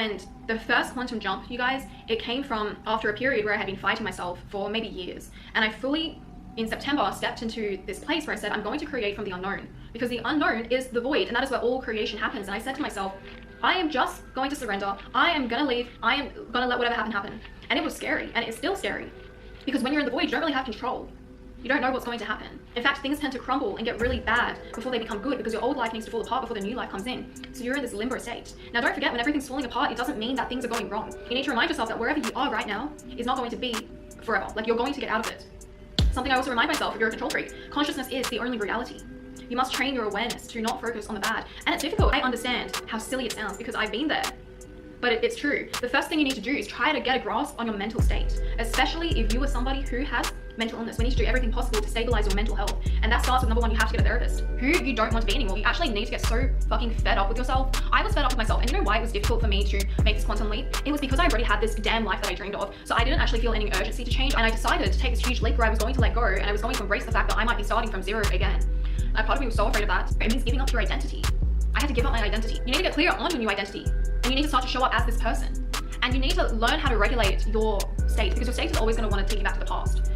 And the first quantum jump, you guys, it came from after a period where I had been fighting myself for maybe years. And I fully, in September, stepped into this place where I said, I'm going to create from the unknown, because the unknown is the void, and that is where all creation happens. And I said to myself, I am just going to surrender. I am gonna leave. I am gonna let whatever happen. And it was scary, and it's still scary, because when you're in the void, you don't really have control. You don't know what's going to happen. In fact, things tend to crumble and get really bad before they become good, because your old life needs to fall apart before the new life comes in. So you're in this limbo state. Now, don't forget, when everything's falling apart, it doesn't mean that things are going wrong. You need to remind yourself that wherever you are right now is not going to be forever. Like, you're going to get out of it. Something I also remind myself, if you're a control freak, consciousness is the only reality. You must train your awareness to not focus on the bad. And it's difficult. I understand how silly it sounds, because I've been there. But it's true. The first thing you need to do is try to get a grasp on your mental state, especially if you are somebody who has mental illness. We need to do everything possible to stabilize your mental health. And that starts with number one, you have to get a therapist who you don't want to be anymore. You actually need to get so fucking fed up with yourself. I was fed up with myself. And you know why it was difficult for me to make this quantum leap? It was because I already had this damn life that I dreamed of. So I didn't actually feel any urgency to change. And I decided to take this huge leap where I was going to let go, and I was going to embrace the fact that I might be starting from zero again. And part of me was so afraid of that. It means giving up your identity. I had to give up my identity. You need to get clear on your new identity. And you need to start to show up as this person. And you need to learn how to regulate your state, because your state is always going to want to take you back to the past.